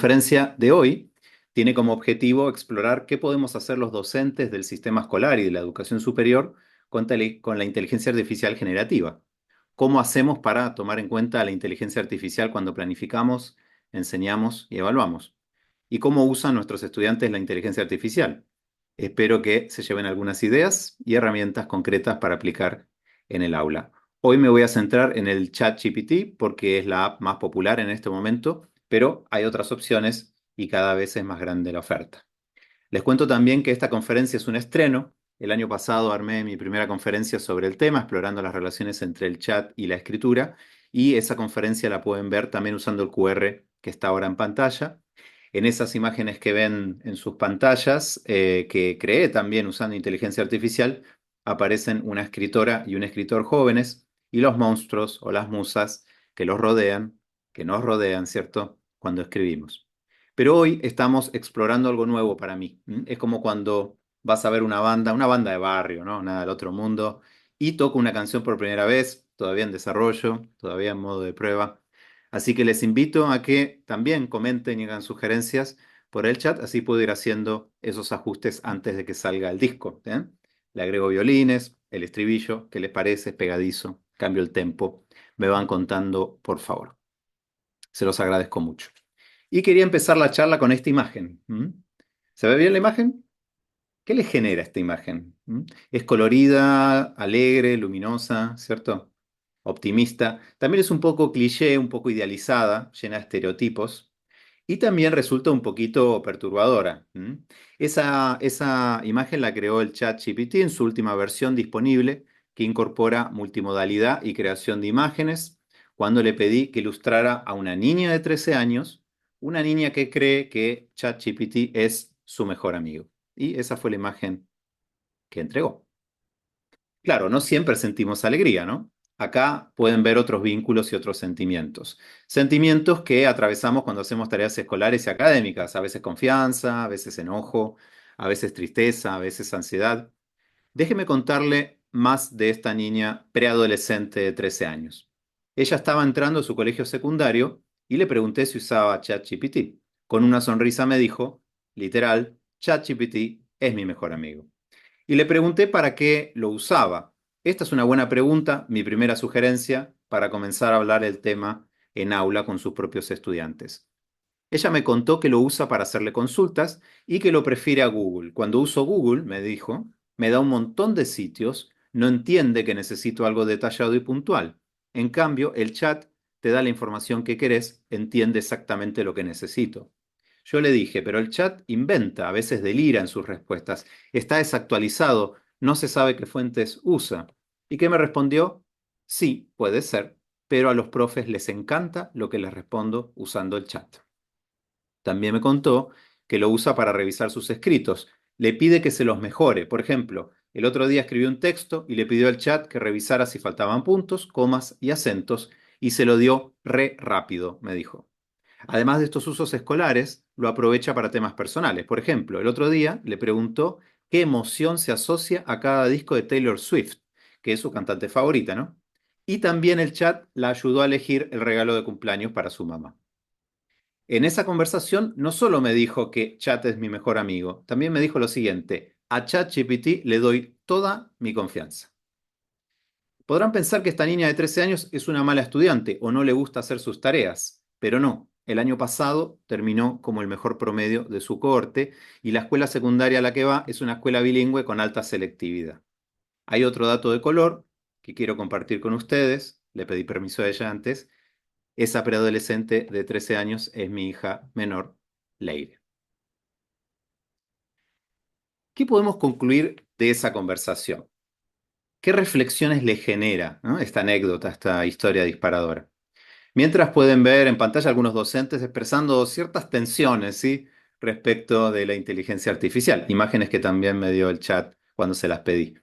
conferencia de hoy tiene como objetivo explorar qué podemos hacer los docentes del sistema escolar y de la educación superior con la inteligencia artificial generativa. ¿Cómo hacemos para tomar en cuenta la inteligencia artificial cuando planificamos, enseñamos y evaluamos? ¿Y cómo usan nuestros estudiantes la inteligencia artificial? Espero que se lleven algunas ideas y herramientas concretas para aplicar en el aula. Hoy me voy a centrar en el ChatGPT porque es la app más popular en este momento, pero hay otras opciones y cada vez es más grande la oferta. Les cuento también que esta conferencia es un estreno. El año pasado armé mi primera conferencia sobre el tema, explorando las relaciones entre el chat y la escritura, y esa conferencia la pueden ver también usando el QR que está ahora en pantalla. En esas imágenes que ven en sus pantallas, que creé también usando inteligencia artificial, aparecen una escritora y un escritor jóvenes y los monstruos o las musas que los rodean, que nos rodean, ¿cierto? Cuando escribimos. Pero hoy estamos explorando algo nuevo para mí. Es como cuando vas a ver una banda de barrio, ¿no? Nada del otro mundo, y toco una canción por primera vez, todavía en desarrollo, todavía en modo de prueba. Así que les invito a que también comenten y hagan sugerencias por el chat, así puedo ir haciendo esos ajustes antes de que salga el disco. Le agrego violines, el estribillo, ¿qué les parece? Es pegadizo, cambio el tempo. Me van contando, por favor. Se los agradezco mucho. Y quería empezar la charla con esta imagen. ¿Se ve bien la imagen? ¿Qué le genera esta imagen? Es colorida, alegre, luminosa, ¿cierto? Optimista. También es un poco cliché, un poco idealizada, llena de estereotipos. Y también resulta un poquito perturbadora. Esa imagen la creó el ChatGPT en su última versión disponible, que incorpora multimodalidad y creación de imágenes, cuando le pedí que ilustrara a una niña de 13 años, una niña que cree que ChatGPT es su mejor amigo. Y esa fue la imagen que entregó. Claro, no siempre sentimos alegría, ¿no? Acá pueden ver otros vínculos y otros sentimientos. Sentimientos que atravesamos cuando hacemos tareas escolares y académicas, a veces confianza, a veces enojo, a veces tristeza, a veces ansiedad. Déjeme contarle más de esta niña preadolescente de 13 años. Ella estaba entrando a su colegio secundario y le pregunté si usaba ChatGPT. Con una sonrisa me dijo, literal, ChatGPT es mi mejor amigo. Y le pregunté para qué lo usaba. Esta es una buena pregunta, mi primera sugerencia para comenzar a hablar el tema en aula con sus propios estudiantes. Ella me contó que lo usa para hacerle consultas y que lo prefiere a Google. Cuando uso Google, me dijo, me da un montón de sitios, no entiende que necesito algo detallado y puntual. En cambio, el chat te da la información que querés, entiende exactamente lo que necesito. Yo le dije, pero el chat inventa, a veces delira en sus respuestas, está desactualizado, no se sabe qué fuentes usa. ¿Y qué me respondió? Sí, puede ser, pero a los profes les encanta lo que les respondo usando el chat. También me contó que lo usa para revisar sus escritos. Le pide que se los mejore. Por ejemplo, el otro día escribió un texto y le pidió al chat que revisara si faltaban puntos, comas y acentos y se lo dio re rápido, me dijo. Además de estos usos escolares, lo aprovecha para temas personales. Por ejemplo, el otro día le preguntó qué emoción se asocia a cada disco de Taylor Swift, que es su cantante favorita, ¿no? Y también el chat la ayudó a elegir el regalo de cumpleaños para su mamá. En esa conversación no solo me dijo que Chat es mi mejor amigo, también me dijo lo siguiente, a ChatGPT le doy toda mi confianza. Podrán pensar que esta niña de 13 años es una mala estudiante o no le gusta hacer sus tareas, pero no. El año pasado terminó como el mejor promedio de su cohorte y la escuela secundaria a la que va es una escuela bilingüe con alta selectividad. Hay otro dato de color que quiero compartir con ustedes, le pedí permiso a ella antes. Esa preadolescente de 13 años es mi hija menor, Leire. ¿Qué podemos concluir de esa conversación? ¿Qué reflexiones le genera, ¿no? Esta anécdota, esta historia disparadora? Mientras pueden ver en pantalla algunos docentes expresando ciertas tensiones, ¿sí? Respecto de la inteligencia artificial, imágenes que también me dio el chat cuando se las pedí.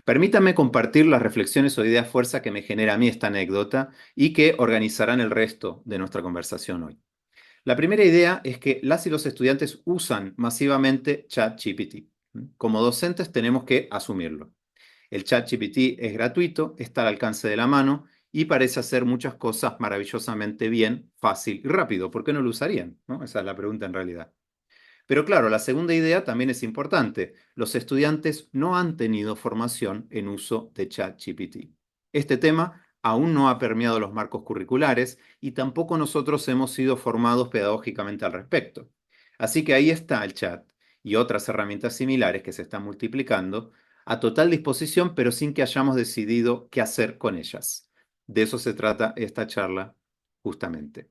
Permítanme compartir las reflexiones o ideas fuerza que me genera a mí esta anécdota y que organizarán el resto de nuestra conversación hoy. La primera idea es que las y los estudiantes usan masivamente ChatGPT. Como docentes tenemos que asumirlo. El ChatGPT es gratuito, está al alcance de la mano y parece hacer muchas cosas maravillosamente bien, fácil y rápido. ¿Por qué no lo usarían? ¿No? Esa es la pregunta en realidad. Pero claro, la segunda idea también es importante. Los estudiantes no han tenido formación en uso de ChatGPT. Este tema aún no ha permeado los marcos curriculares y tampoco nosotros hemos sido formados pedagógicamente al respecto. Así que ahí está el chat y otras herramientas similares que se están multiplicando a total disposición, pero sin que hayamos decidido qué hacer con ellas. De eso se trata esta charla justamente.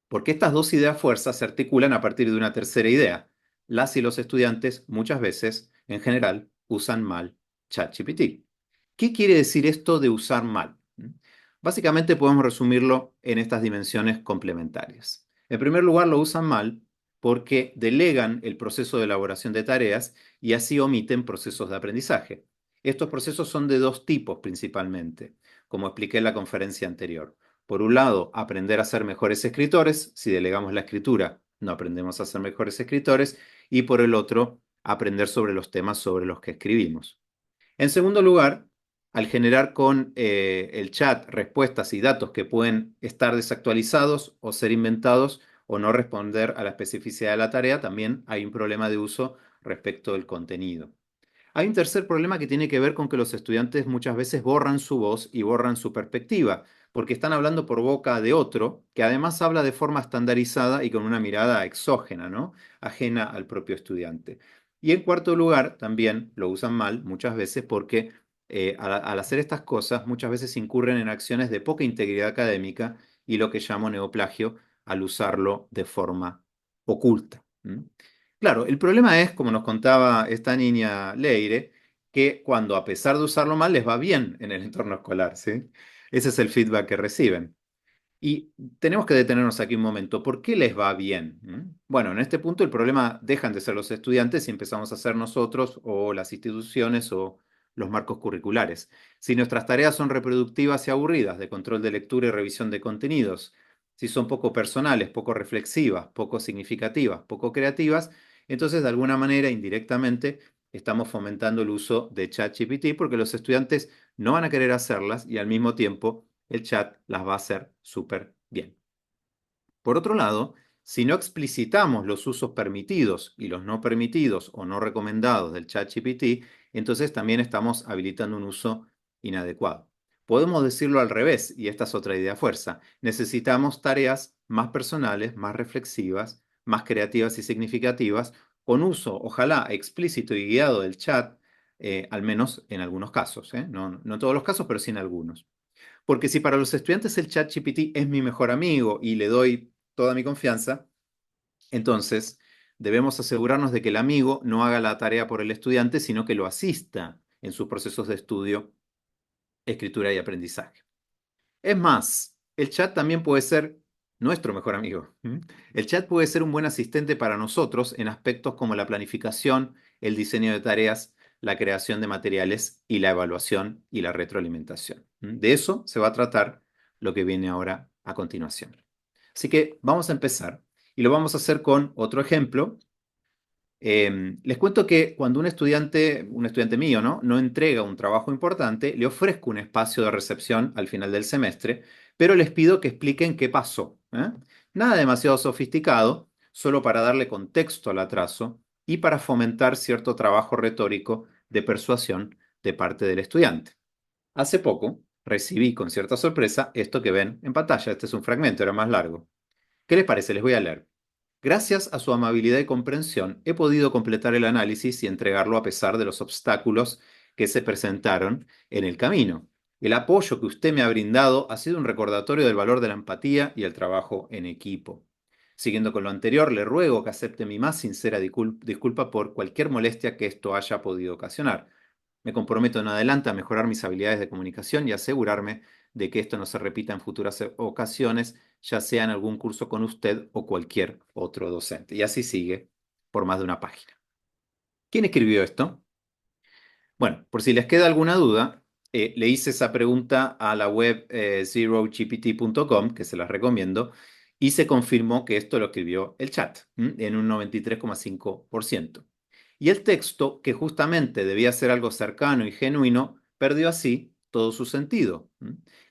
Porque estas dos ideas fuerzas se articulan a partir de una tercera idea. Las y los estudiantes muchas veces, en general, usan mal ChatGPT. ¿Qué quiere decir esto de usar mal? Básicamente podemos resumirlo en estas dimensiones complementarias. En primer lugar, lo usan mal porque delegan el proceso de elaboración de tareas y así omiten procesos de aprendizaje. Estos procesos son de dos tipos principalmente, como expliqué en la conferencia anterior. Por un lado, aprender a ser mejores escritores. Si delegamos la escritura, no aprendemos a ser mejores escritores. Y por el otro, aprender sobre los temas sobre los que escribimos. En segundo lugar, al generar con el chat respuestas y datos que pueden estar desactualizados o ser inventados o no responder a la especificidad de la tarea, también hay un problema de uso respecto del contenido. Hay un tercer problema que tiene que ver con que los estudiantes muchas veces borran su voz y borran su perspectiva, porque están hablando por boca de otro, que además habla de forma estandarizada y con una mirada exógena, ¿no? Ajena al propio estudiante. Y en cuarto lugar, también lo usan mal muchas veces porque al hacer estas cosas muchas veces incurren en acciones de poca integridad académica y lo que llamo neoplagio al usarlo de forma oculta. Claro, el problema es, como nos contaba esta niña Leire, que cuando a pesar de usarlo mal les va bien en el entorno escolar, ¿sí? Ese es el feedback que reciben. Y tenemos que detenernos aquí un momento. ¿Por qué les va bien? Bueno, en este punto el problema dejan de ser los estudiantes y empezamos a ser nosotros o las instituciones o los marcos curriculares. Si nuestras tareas son reproductivas y aburridas, de control de lectura y revisión de contenidos, si son poco personales, poco reflexivas, poco significativas, poco creativas, entonces de alguna manera, indirectamente, estamos fomentando el uso de ChatGPT porque los estudiantes no van a querer hacerlas y al mismo tiempo el chat las va a hacer súper bien. Por otro lado, si no explicitamos los usos permitidos y los no permitidos o no recomendados del ChatGPT, entonces también estamos habilitando un uso inadecuado. Podemos decirlo al revés, y esta es otra idea fuerza. Necesitamos tareas más personales, más reflexivas, más creativas y significativas, con uso, ojalá, explícito y guiado del chat, al menos en algunos casos, ¿eh? No en todos los casos, pero sí en algunos. Porque si para los estudiantes el ChatGPT es mi mejor amigo y le doy toda mi confianza, entonces debemos asegurarnos de que el amigo no haga la tarea por el estudiante, sino que lo asista en sus procesos de estudio, escritura y aprendizaje. Es más, el chat también puede ser nuestro mejor amigo. El chat puede ser un buen asistente para nosotros en aspectos como la planificación, el diseño de tareas, la creación de materiales y la evaluación y la retroalimentación. De eso se va a tratar lo que viene ahora a continuación. Así que vamos a empezar y lo vamos a hacer con otro ejemplo. Les cuento que cuando un estudiante mío, ¿no? No entrega un trabajo importante, le ofrezco un espacio de recepción al final del semestre, pero les pido que expliquen qué pasó, ¿eh? Nada demasiado sofisticado, solo para darle contexto al atraso y para fomentar cierto trabajo retórico de persuasión de parte del estudiante. Hace poco recibí con cierta sorpresa esto que ven en pantalla. Este es un fragmento, era más largo. ¿Qué les parece? Les voy a leer. Gracias a su amabilidad y comprensión, he podido completar el análisis y entregarlo a pesar de los obstáculos que se presentaron en el camino. El apoyo que usted me ha brindado ha sido un recordatorio del valor de la empatía y el trabajo en equipo. Siguiendo con lo anterior, le ruego que acepte mi más sincera disculpa por cualquier molestia que esto haya podido ocasionar. Me comprometo en adelante a mejorar mis habilidades de comunicación y asegurarme de que esto no se repita en futuras ocasiones, ya sea en algún curso con usted o cualquier otro docente. Y así sigue por más de una página. ¿Quién escribió esto? Bueno, por si les queda alguna duda, le hice esa pregunta a la web zerogpt.com, que se las recomiendo, y se confirmó que esto lo escribió el chat en un 93,5%. Y el texto, que justamente debía ser algo cercano y genuino, perdió así todo su sentido.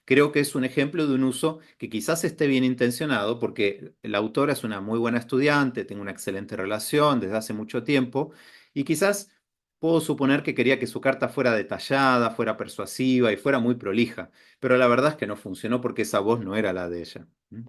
creo que es un ejemplo de un uso que quizás esté bien intencionado porque la autora es una muy buena estudiante, tengo una excelente relación desde hace mucho tiempo y quizás puedo suponer que quería que su carta fuera detallada, fuera persuasiva y fuera muy prolija, pero la verdad es que no funcionó porque esa voz no era la de ella. ¿Mm?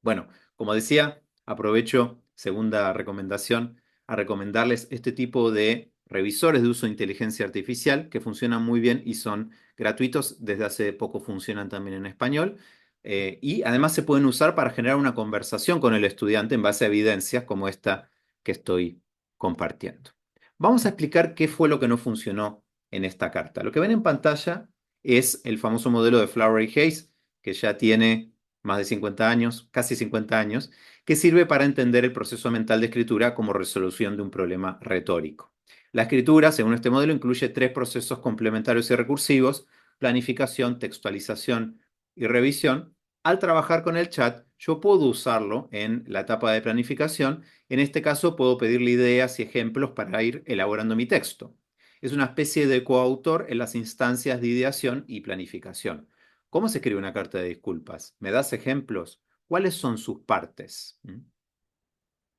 Bueno, como decía, aprovecho, segunda recomendación, a recomendarles este tipo de revisores de uso de inteligencia artificial que funcionan muy bien y son gratuitos. Desde hace poco funcionan también en español. Y además se pueden usar para generar una conversación con el estudiante en base a evidencias como esta que estoy compartiendo. Vamos a explicar qué fue lo que no funcionó en esta carta. Lo que ven en pantalla es el famoso modelo de Flowery Hayes, que ya tiene más de 50 años, casi 50 años, que sirve para entender el proceso mental de escritura como resolución de un problema retórico. La escritura, según este modelo, incluye tres procesos complementarios y recursivos: planificación, textualización y revisión. Al trabajar con el chat, yo puedo usarlo en la etapa de planificación. En este caso, puedo pedirle ideas y ejemplos para ir elaborando mi texto. Es una especie de coautor en las instancias de ideación y planificación. ¿Cómo se escribe una carta de disculpas? ¿Me das ejemplos? ¿Cuáles son sus partes?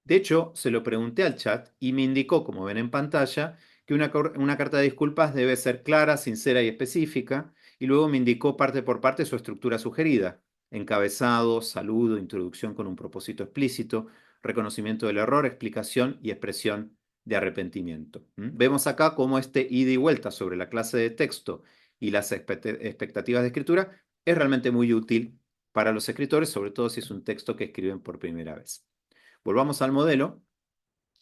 De hecho, se lo pregunté al chat y me indicó, como ven en pantalla, que una carta de disculpas debe ser clara, sincera y específica, y luego me indicó parte por parte su estructura sugerida: encabezado, saludo, introducción con un propósito explícito, reconocimiento del error, explicación y expresión de arrepentimiento. Vemos acá cómo este ida y vuelta sobre la clase de texto y las expectativas de escritura es realmente muy útil para los escritores, sobre todo si es un texto que escriben por primera vez. Volvamos al modelo.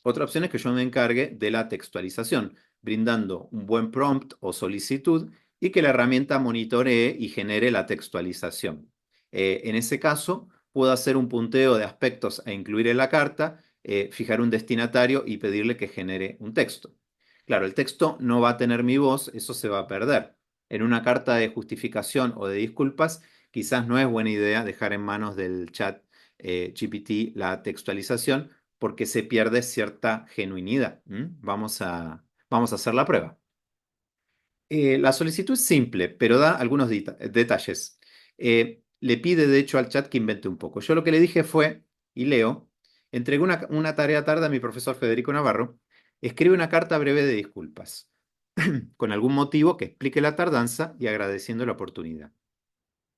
Otra opción es que yo me encargue de la textualización, brindando un buen prompt o solicitud y que la herramienta monitoree y genere la textualización. En ese caso, puedo hacer un punteo de aspectos a incluir en la carta, fijar un destinatario y pedirle que genere un texto. Claro, el texto no va a tener mi voz, eso se va a perder. En una carta de justificación o de disculpas, quizás no es buena idea dejar en manos del chat GPT la textualización porque se pierde cierta genuinidad. Vamos a hacer la prueba. La solicitud es simple, pero da algunos detalles. Le pide, de hecho, al chat que invente un poco. Yo lo que le dije fue, y leo: entregué una tarea tarde a mi profesor Federico Navarro. Escribe una carta breve de disculpas, con algún motivo que explique la tardanza y agradeciendo la oportunidad.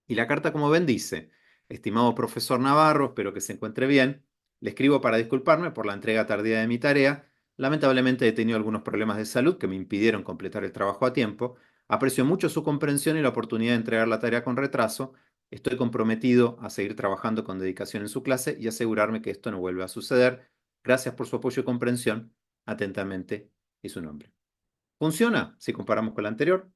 Y la carta, como ven, dice: estimado profesor Navarro, espero que se encuentre bien. Le escribo para disculparme por la entrega tardía de mi tarea. Lamentablemente he tenido algunos problemas de salud que me impidieron completar el trabajo a tiempo. Aprecio mucho su comprensión y la oportunidad de entregar la tarea con retraso. Estoy comprometido a seguir trabajando con dedicación en su clase y asegurarme que esto no vuelva a suceder. Gracias por su apoyo y comprensión. Atentamente, y su nombre. ¿Funciona si comparamos con la anterior?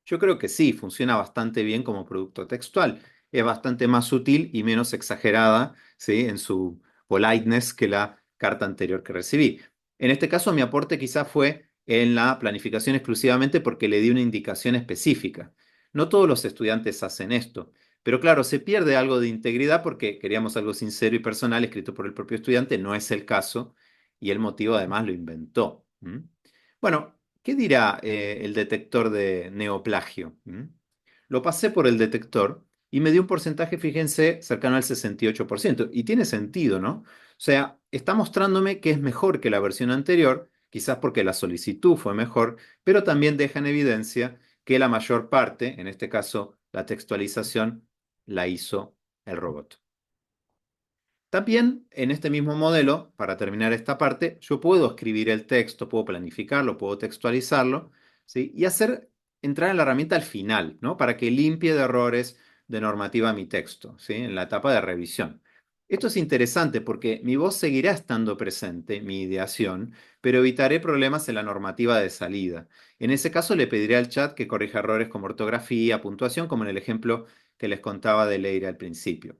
Yo creo que sí, funciona bastante bien como producto textual. Es bastante más sutil y menos exagerada, ¿sí?, en su politeness que la carta anterior que recibí. En este caso, mi aporte quizás fue en la planificación exclusivamente porque le di una indicación específica. No todos los estudiantes hacen esto, pero claro, se pierde algo de integridad porque queríamos algo sincero y personal escrito por el propio estudiante. No es el caso y el motivo además lo inventó. Bueno, ¿qué dirá el detector de neoplagio? Lo pasé por el detector y me dio un porcentaje, fíjense, cercano al 68%. Y tiene sentido, ¿no? O sea, está mostrándome que es mejor que la versión anterior, quizás porque la solicitud fue mejor, pero también deja en evidencia que la mayor parte, en este caso la textualización, la hizo el robot. También en este mismo modelo, para terminar esta parte, yo puedo escribir el texto, puedo planificarlo, puedo textualizarlo, ¿sí?, y hacer entrar en la herramienta al final, ¿no?, para que limpie de errores de normativa mi texto, ¿sí?, en la etapa de revisión. Esto es interesante porque mi voz seguirá estando presente, mi ideación, pero evitaré problemas en la normativa de salida. En ese caso le pediré al chat que corrija errores como ortografía, puntuación, como en el ejemplo que les contaba de Leire al principio.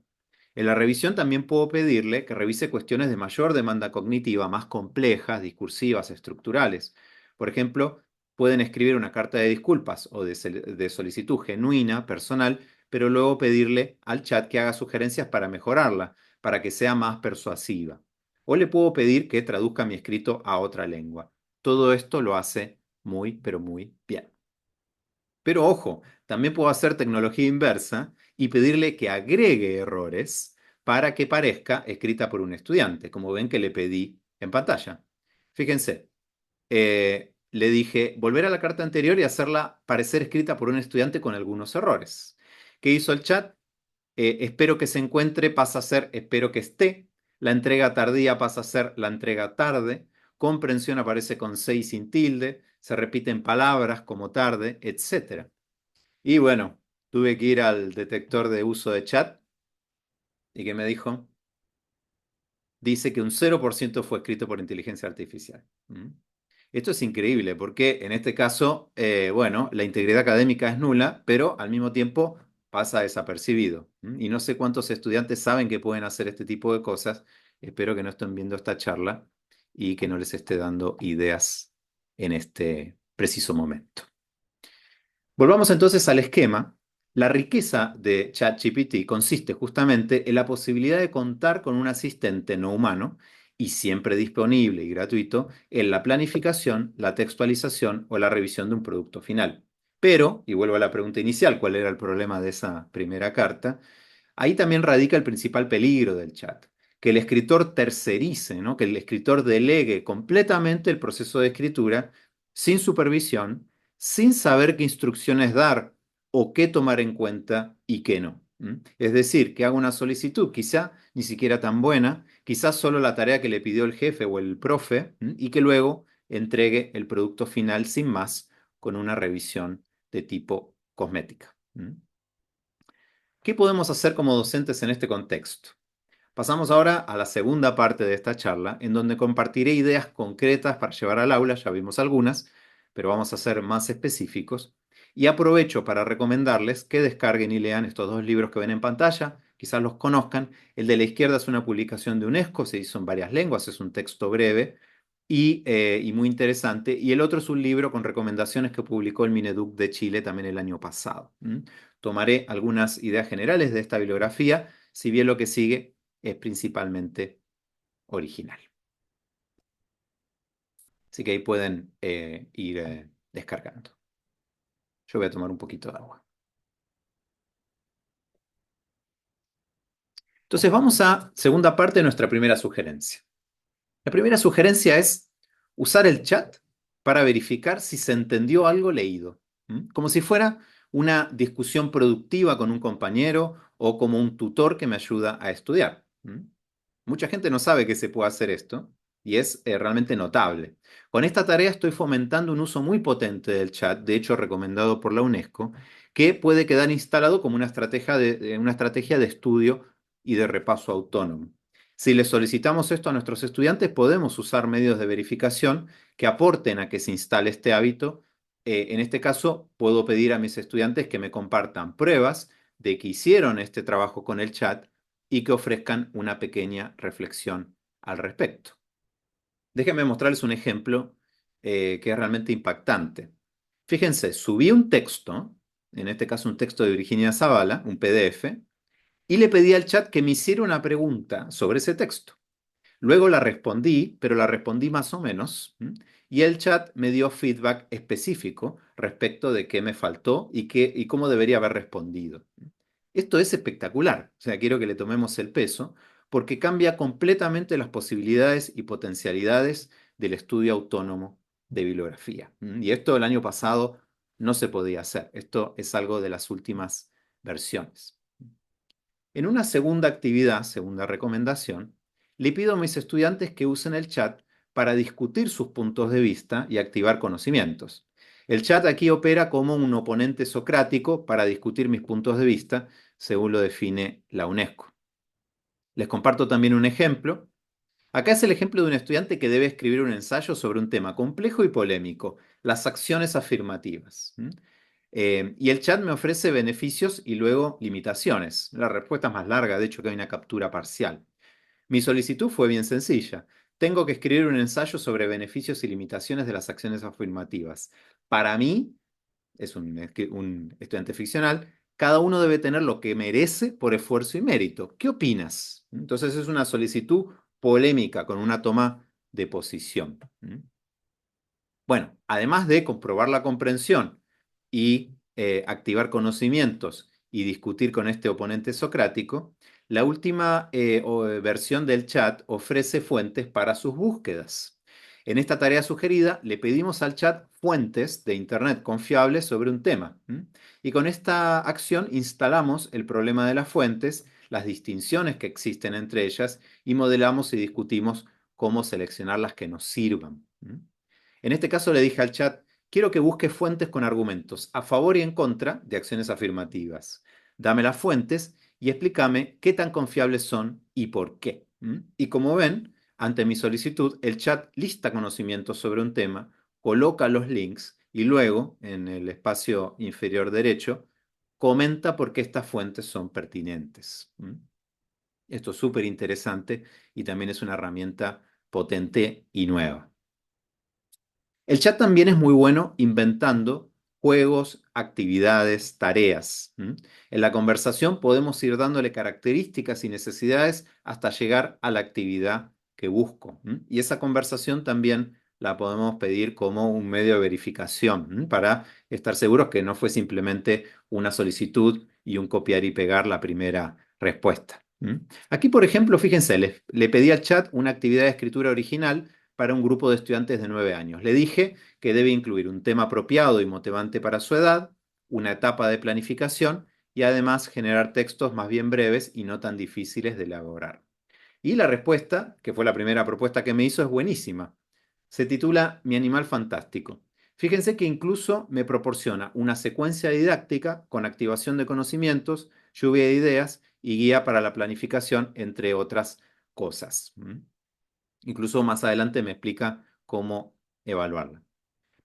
En la revisión también puedo pedirle que revise cuestiones de mayor demanda cognitiva, más complejas, discursivas, estructurales. Por ejemplo, pueden escribir una carta de disculpas o de solicitud genuina, personal, pero luego pedirle al chat que haga sugerencias para mejorarla, para que sea más persuasiva. O le puedo pedir que traduzca mi escrito a otra lengua. Todo esto lo hace muy, pero muy bien. Pero ojo, también puedo hacer tecnología inversa y pedirle que agregue errores para que parezca escrita por un estudiante, como ven que le pedí en pantalla. Fíjense, le dije volver a la carta anterior y hacerla parecer escrita por un estudiante con algunos errores. ¿Qué hizo el chat? Espero que se encuentre pasa a ser espero que esté. La entrega tardía pasa a ser la entrega tarde. Comprensión aparece con 6 sin tilde. Se repiten palabras como tarde, etcétera. Y bueno, tuve que ir al detector de uso de chat y que me dijo, dice que un 0% fue escrito por inteligencia artificial. ¿Mm? Esto es increíble porque en este caso, bueno, la integridad académica es nula, pero al mismo tiempo pasa desapercibido. ¿Mm? Y no sé cuántos estudiantes saben que pueden hacer este tipo de cosas. Espero que no estén viendo esta charla y que no les esté dando ideas en este preciso momento. Volvamos entonces al esquema. La riqueza de ChatGPT consiste justamente en la posibilidad de contar con un asistente no humano y siempre disponible y gratuito en la planificación, la textualización o la revisión de un producto final. Pero, y vuelvo a la pregunta inicial, ¿cuál era el problema de esa primera carta? Ahí también radica el principal peligro del chat, que el escritor tercerice, ¿no? Que el escritor delegue completamente el proceso de escritura sin supervisión, sin saber qué instrucciones dar o qué tomar en cuenta y qué no. Es decir, que haga una solicitud, quizá ni siquiera tan buena, quizás solo la tarea que le pidió el jefe o el profe, y que luego entregue el producto final sin más, con una revisión de tipo cosmética. ¿Qué podemos hacer como docentes en este contexto? Pasamos ahora a la segunda parte de esta charla, en donde compartiré ideas concretas para llevar al aula, ya vimos algunas, pero vamos a ser más específicos. Y aprovecho para recomendarles que descarguen y lean estos dos libros que ven en pantalla, quizás los conozcan. El de la izquierda es una publicación de UNESCO, se hizo en varias lenguas, es un texto breve y muy interesante. Y el otro es un libro con recomendaciones que publicó el Mineduc de Chile también el año pasado. Tomaré algunas ideas generales de esta bibliografía, si bien lo que sigue es principalmente original. Así que ahí pueden ir descargando. Yo voy a tomar un poquito de agua. Entonces vamos a segunda parte de nuestra primera sugerencia. La primera sugerencia es usar el chat para verificar si se entendió algo leído. Como si fuera una discusión productiva con un compañero o como un tutor que me ayuda a estudiar. Mucha gente no sabe que se puede hacer esto y es realmente notable. Con esta tarea estoy fomentando un uso muy potente del chat, de hecho recomendado por la UNESCO, que puede quedar instalado como una estrategia de estudio y de repaso autónomo. Si le solicitamos esto a nuestros estudiantes, podemos usar medios de verificación que aporten a que se instale este hábito. En este caso, puedo pedir a mis estudiantes que me compartan pruebas de que hicieron este trabajo con el chat y que ofrezcan una pequeña reflexión al respecto. Déjenme mostrarles un ejemplo que es realmente impactante. Fíjense, subí un texto, en este caso un texto de Virginia Zavala, un PDF, y le pedí al chat que me hiciera una pregunta sobre ese texto. Luego la respondí, pero la respondí más o menos, y el chat me dio feedback específico respecto de qué me faltó y cómo debería haber respondido. Esto es espectacular, o sea, quiero que le tomemos el peso, porque cambia completamente las posibilidades y potencialidades del estudio autónomo de bibliografía. Y esto el año pasado no se podía hacer, esto es algo de las últimas versiones. En una segunda actividad, segunda recomendación, le pido a mis estudiantes que usen el chat para discutir sus puntos de vista y activar conocimientos. El chat aquí opera como un oponente socrático para discutir mis puntos de vista, según lo define la UNESCO. Les comparto también un ejemplo. Acá es el ejemplo de un estudiante que debe escribir un ensayo sobre un tema complejo y polémico, las acciones afirmativas. Y el chat me ofrece beneficios y luego limitaciones. La respuesta es más larga, de hecho que hay una captura parcial. Mi solicitud fue bien sencilla. Tengo que escribir un ensayo sobre beneficios y limitaciones de las acciones afirmativas. Para mí, es un estudiante ficcional, cada uno debe tener lo que merece por esfuerzo y mérito. ¿Qué opinas? Entonces es una solicitud polémica con una toma de posición. Bueno, además de comprobar la comprensión y activar conocimientos y discutir con este oponente socrático, la última versión del chat ofrece fuentes para sus búsquedas. En esta tarea sugerida, le pedimos al chat fuentes de Internet confiables sobre un tema. Y con esta acción instalamos el problema de las fuentes, las distinciones que existen entre ellas y modelamos y discutimos cómo seleccionar las que nos sirvan. En este caso le dije al chat, quiero que busque fuentes con argumentos a favor y en contra de acciones afirmativas. Dame las fuentes y explícame qué tan confiables son y por qué. Y como ven, ante mi solicitud, el chat lista conocimientos sobre un tema, coloca los links y luego, en el espacio inferior derecho, comenta por qué estas fuentes son pertinentes. Esto es súper interesante y también es una herramienta potente y nueva. El chat también es muy bueno inventando juegos, actividades, tareas. En la conversación podemos ir dándole características y necesidades hasta llegar a la actividad que busco. Y esa conversación también la podemos pedir como un medio de verificación, para estar seguros que no fue simplemente una solicitud y un copiar y pegar la primera respuesta. Aquí, por ejemplo, fíjense, le pedí al chat una actividad de escritura original para un grupo de estudiantes de 9 años. Le dije que debe incluir un tema apropiado y motivante para su edad, una etapa de planificación y además generar textos más bien breves y no tan difíciles de elaborar. Y la respuesta, que fue la primera propuesta que me hizo, es buenísima. Se titula Mi animal fantástico. Fíjense que incluso me proporciona una secuencia didáctica con activación de conocimientos, lluvia de ideas y guía para la planificación, entre otras cosas. Incluso más adelante me explica cómo evaluarla.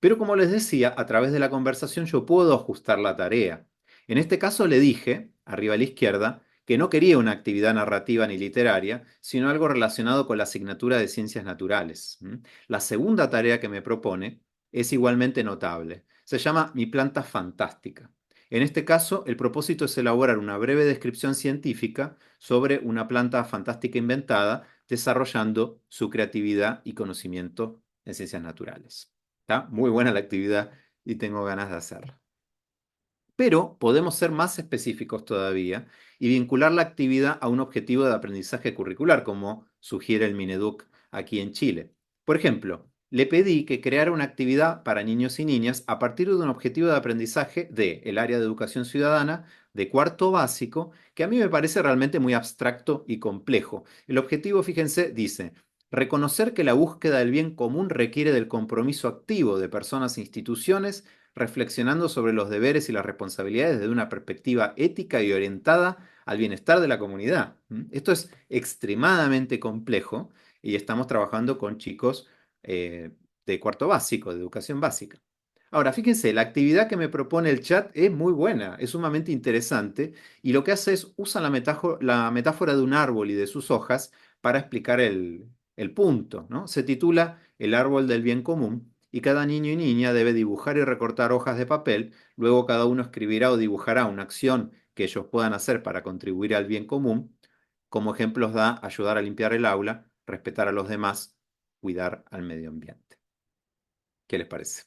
Pero como les decía, a través de la conversación yo puedo ajustar la tarea. En este caso le dije, arriba a la izquierda, que no quería una actividad narrativa ni literaria, sino algo relacionado con la asignatura de ciencias naturales. La segunda tarea que me propone es igualmente notable. Se llama Mi planta fantástica. En este caso, el propósito es elaborar una breve descripción científica sobre una planta fantástica inventada, desarrollando su creatividad y conocimiento en ciencias naturales. Está muy buena la actividad y tengo ganas de hacerla. Pero podemos ser más específicos todavía y vincular la actividad a un objetivo de aprendizaje curricular, como sugiere el Mineduc aquí en Chile. Por ejemplo, le pedí que creara una actividad para niños y niñas a partir de un objetivo de aprendizaje del área de educación ciudadana de cuarto básico, que a mí me parece realmente muy abstracto y complejo. El objetivo, fíjense, dice: reconocer que la búsqueda del bien común requiere del compromiso activo de personas e instituciones, reflexionando sobre los deberes y las responsabilidades desde una perspectiva ética y orientada al bienestar de la comunidad. Esto es extremadamente complejo y estamos trabajando con chicos de cuarto básico, de educación básica. Ahora, fíjense, la actividad que me propone el chat es muy buena, es sumamente interesante y lo que hace es usa la metáfora de un árbol y de sus hojas para explicar el punto, ¿no? Se titula El árbol del bien común y cada niño y niña debe dibujar y recortar hojas de papel, luego cada uno escribirá o dibujará una acción que ellos puedan hacer para contribuir al bien común. Como ejemplos da ayudar a limpiar el aula, respetar a los demás, cuidar al medio ambiente. ¿Qué les parece?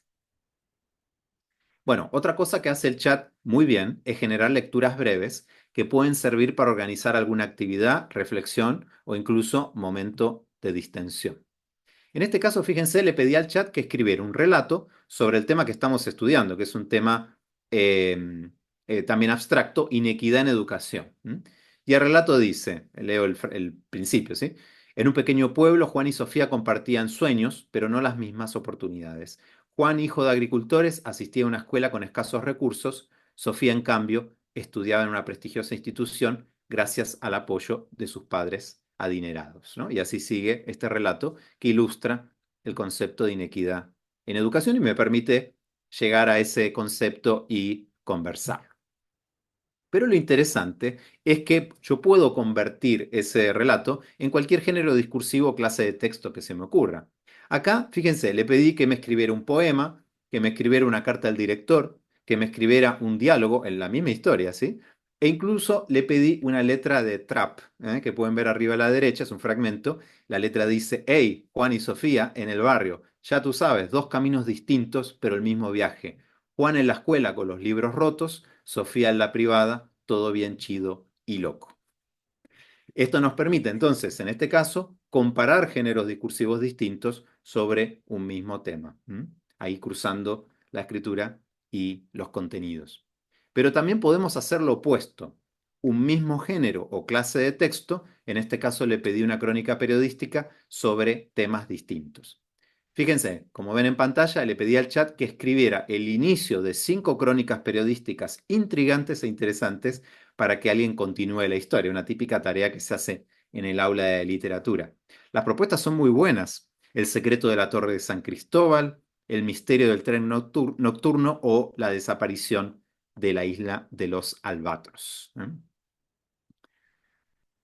Bueno, otra cosa que hace el chat muy bien es generar lecturas breves que pueden servir para organizar alguna actividad, reflexión o incluso momento de distensión. En este caso, fíjense, le pedí al chat que escribiera un relato sobre el tema que estamos estudiando, que es un tema también abstracto, inequidad en educación. Y el relato dice, leo el principio, ¿sí? En un pequeño pueblo, Juan y Sofía compartían sueños, pero no las mismas oportunidades. Juan, hijo de agricultores, asistía a una escuela con escasos recursos. Sofía, en cambio, estudiaba en una prestigiosa institución gracias al apoyo de sus padres adinerados, ¿no? Y así sigue este relato que ilustra el concepto de inequidad en educación y me permite llegar a ese concepto y conversar. Pero lo interesante es que yo puedo convertir ese relato en cualquier género discursivo o clase de texto que se me ocurra. Acá, fíjense, le pedí que me escribiera un poema, que me escribiera una carta al director, que me escribiera un diálogo en la misma historia, ¿sí? E incluso le pedí una letra de trap, que pueden ver arriba a la derecha, es un fragmento. La letra dice: Hey, Juan y Sofía, en el barrio, ya tú sabes, dos caminos distintos, pero el mismo viaje. Juan en la escuela con los libros rotos, Sofía en la privada, todo bien chido y loco. Esto nos permite entonces, en este caso, comparar géneros discursivos distintos sobre un mismo tema, ahí cruzando la escritura y los contenidos. Pero también podemos hacer lo opuesto. Un mismo género o clase de texto, en este caso le pedí una crónica periodística sobre temas distintos. Fíjense, como ven en pantalla, le pedí al chat que escribiera el inicio de 5 crónicas periodísticas intrigantes e interesantes para que alguien continúe la historia, una típica tarea que se hace en el aula de literatura. Las propuestas son muy buenas. El secreto de la Torre de San Cristóbal, el misterio del tren nocturno o la desaparición de la isla de los Albatros.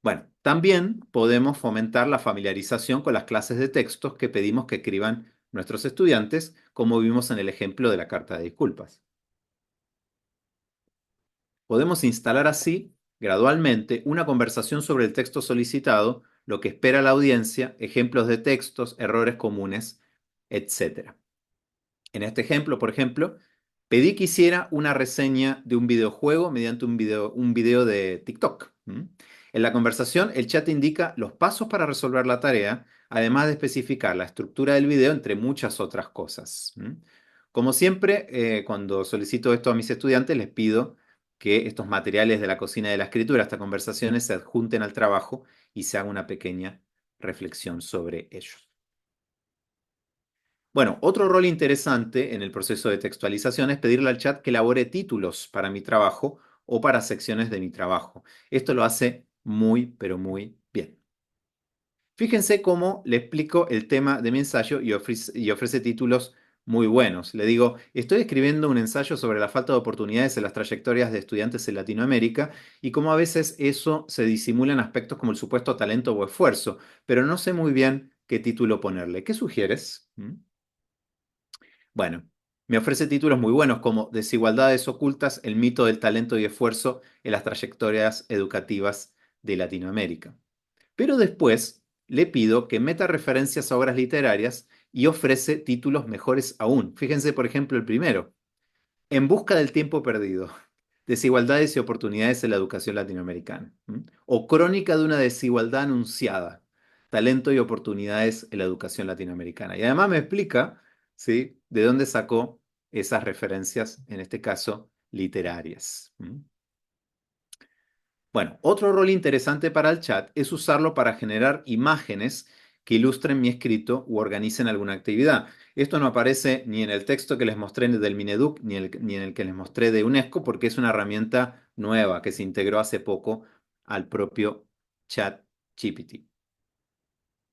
Bueno, también podemos fomentar la familiarización con las clases de textos que pedimos que escriban nuestros estudiantes, como vimos en el ejemplo de la carta de disculpas. Podemos instalar así, gradualmente, una conversación sobre el texto solicitado, lo que espera la audiencia, ejemplos de textos, errores comunes, etc. En este ejemplo, por ejemplo, pedí que hiciera una reseña de un videojuego mediante un video de TikTok. En la conversación, el chat indica los pasos para resolver la tarea, además de especificar la estructura del video, entre muchas otras cosas. Como siempre, cuando solicito esto a mis estudiantes, les pido que estos materiales de la cocina de la escritura, estas conversaciones, se adjunten al trabajo y se haga una pequeña reflexión sobre ellos. Bueno, otro rol interesante en el proceso de textualización es pedirle al chat que elabore títulos para mi trabajo o para secciones de mi trabajo. Esto lo hace muy, pero muy bien. Fíjense cómo le explico el tema de mi ensayo y ofrece títulos muy buenos. Le digo, estoy escribiendo un ensayo sobre la falta de oportunidades en las trayectorias de estudiantes en Latinoamérica y cómo a veces eso se disimula en aspectos como el supuesto talento o esfuerzo, pero no sé muy bien qué título ponerle. ¿Qué sugieres? Bueno, me ofrece títulos muy buenos como Desigualdades ocultas, el mito del talento y esfuerzo en las trayectorias educativas de Latinoamérica. Pero después le pido que meta referencias a obras literarias y ofrece títulos mejores aún. Fíjense, por ejemplo, el primero, En busca del tiempo perdido. Desigualdades y oportunidades en la educación latinoamericana. O Crónica de una desigualdad anunciada. Talento y oportunidades en la educación latinoamericana. Y además me explica, ¿sí?, de dónde sacó esas referencias, en este caso, literarias. Bueno, otro rol interesante para el chat es usarlo para generar imágenes que ilustren mi escrito u organicen alguna actividad. Esto no aparece ni en el texto que les mostré del Mineduc ni en el que les mostré de UNESCO porque es una herramienta nueva que se integró hace poco al propio chat GPT.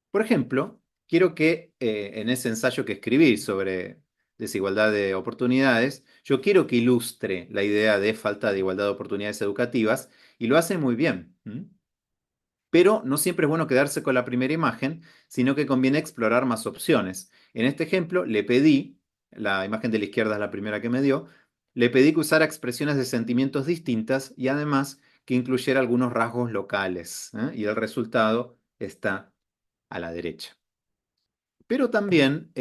Por ejemplo, quiero que en ese ensayo que escribí sobre desigualdad de oportunidades, yo quiero que ilustre la idea de falta de igualdad de oportunidades educativas y lo hace muy bien. Pero no siempre es bueno quedarse con la primera imagen, sino que conviene explorar más opciones. En este ejemplo, le pedí, la imagen de la izquierda es la primera que me dio, le pedí que usara expresiones de sentimientos distintas y además que incluyera algunos rasgos locales. Y el resultado está a la derecha. Pero también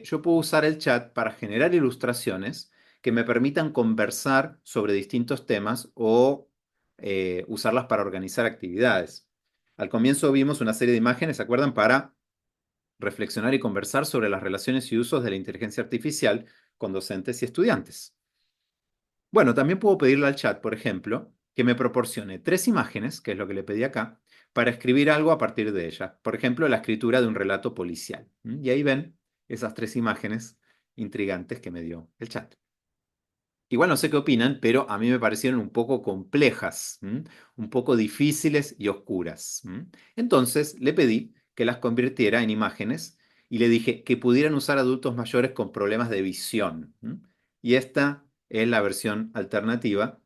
yo puedo usar el chat para generar ilustraciones que me permitan conversar sobre distintos temas o usarlas para organizar actividades. Al comienzo vimos una serie de imágenes, ¿se acuerdan? Para reflexionar y conversar sobre las relaciones y usos de la inteligencia artificial con docentes y estudiantes. Bueno, también puedo pedirle al chat, por ejemplo, que me proporcione 3 imágenes, que es lo que le pedí acá, para escribir algo a partir de ellas. Por ejemplo, la escritura de un relato policial. Y ahí ven esas 3 imágenes intrigantes que me dio el chat. Igual no sé qué opinan, pero a mí me parecieron un poco complejas, un poco difíciles y oscuras. Entonces le pedí que las convirtiera en imágenes y le dije que pudieran usar adultos mayores con problemas de visión. Y esta es la versión alternativa.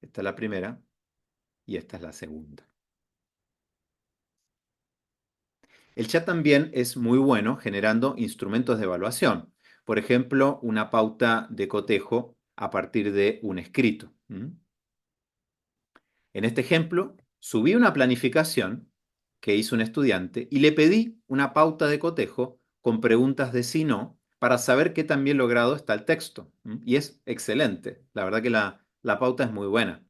Esta es la primera y esta es la segunda. El chat también es muy bueno generando instrumentos de evaluación. Por ejemplo, una pauta de cotejo a partir de un escrito. En este ejemplo, subí una planificación que hizo un estudiante y le pedí una pauta de cotejo con preguntas de sí no para saber qué tan bien logrado está el texto. Y es excelente. La verdad que la pauta es muy buena.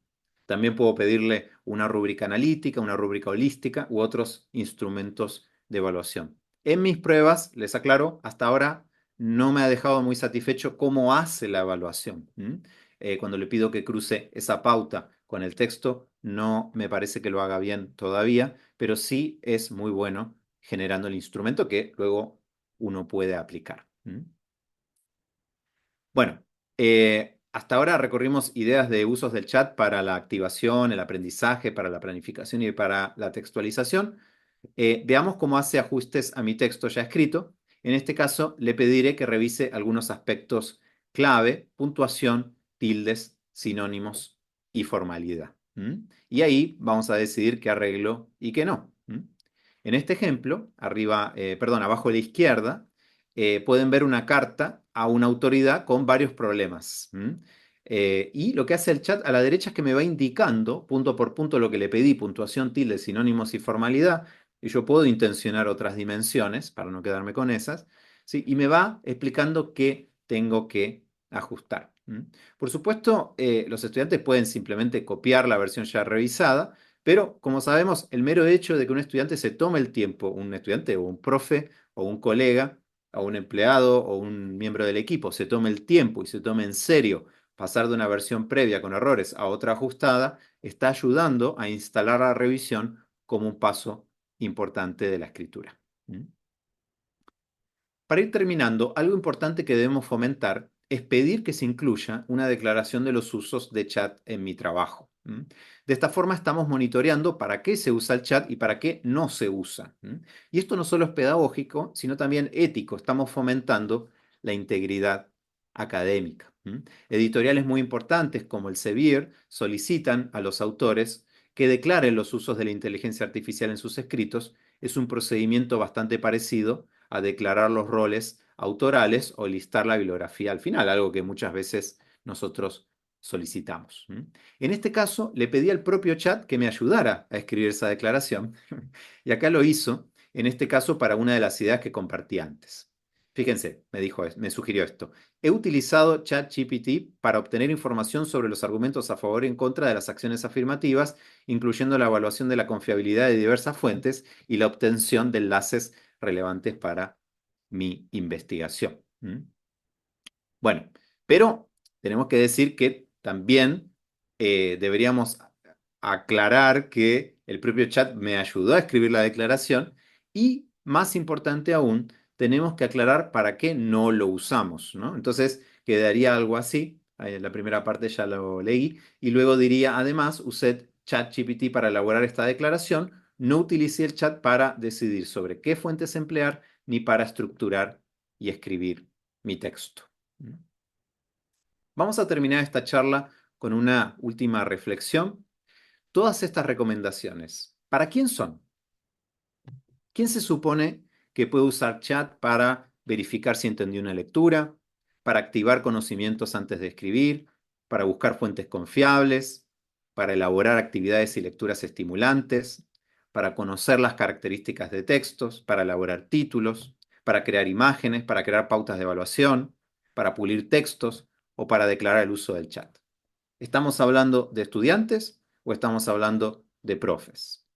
También puedo pedirle una rúbrica analítica, una rúbrica holística u otros instrumentos de evaluación. En mis pruebas, les aclaro, hasta ahora no me ha dejado muy satisfecho cómo hace la evaluación. Cuando le pido que cruce esa pauta con el texto, no me parece que lo haga bien todavía, pero sí es muy bueno generando el instrumento que luego uno puede aplicar. Bueno, hasta ahora recorrimos ideas de usos del chat para la activación, el aprendizaje, para la planificación y para la textualización. Veamos cómo hace ajustes a mi texto ya escrito. En este caso, le pediré que revise algunos aspectos clave: puntuación, tildes, sinónimos y formalidad. Y ahí vamos a decidir qué arreglo y qué no. En este ejemplo, abajo a la izquierda, pueden ver una carta a una autoridad con varios problemas. Y lo que hace el chat a la derecha es que me va indicando punto por punto lo que le pedí: puntuación, tilde, sinónimos y formalidad. Y yo puedo intencionar otras dimensiones para no quedarme con esas, ¿sí? Y me va explicando qué tengo que ajustar. Por supuesto, los estudiantes pueden simplemente copiar la versión ya revisada, pero como sabemos, el mero hecho de que un estudiante se tome el tiempo, un estudiante o un profe o un colega o un empleado o un miembro del equipo, se tome el tiempo y se tome en serio pasar de una versión previa con errores a otra ajustada, está ayudando a instalar la revisión como un paso importante de la escritura. Para ir terminando, algo importante que debemos fomentar es pedir que se incluya una declaración de los usos de chat en mi trabajo. De esta forma estamos monitoreando para qué se usa el chat y para qué no se usa. Y esto no solo es pedagógico, sino también ético. Estamos fomentando la integridad académica. Editoriales muy importantes como el Sevier solicitan a los autores que declaren los usos de la inteligencia artificial en sus escritos. Es un procedimiento bastante parecido a declarar los roles autorales o listar la bibliografía al final, algo que muchas veces nosotros solicitamos. En este caso, le pedí al propio chat que me ayudara a escribir esa declaración y acá lo hizo, en este caso para una de las ideas que compartí antes. Fíjense, me sugirió esto. He utilizado ChatGPT para obtener información sobre los argumentos a favor y en contra de las acciones afirmativas, incluyendo la evaluación de la confiabilidad de diversas fuentes y la obtención de enlaces relevantes para mi investigación. Bueno, pero tenemos que decir que también deberíamos aclarar que el propio chat me ayudó a escribir la declaración y, más importante aún, tenemos que aclarar para qué no lo usamos, ¿no? Entonces, quedaría algo así. La primera parte ya lo leí y luego diría: además, usé ChatGPT para elaborar esta declaración. No utilicé el chat para decidir sobre qué fuentes emplear ni para estructurar y escribir mi texto. Vamos a terminar esta charla con una última reflexión. Todas estas recomendaciones, ¿para quién son? ¿Quién se supone que puede usar chat para verificar si entendió una lectura, para activar conocimientos antes de escribir, para buscar fuentes confiables, para elaborar actividades y lecturas estimulantes, para conocer las características de textos, para elaborar títulos, para crear imágenes, para crear pautas de evaluación, para pulir textos o para declarar el uso del chat? ¿Estamos hablando de estudiantes o estamos hablando de profes?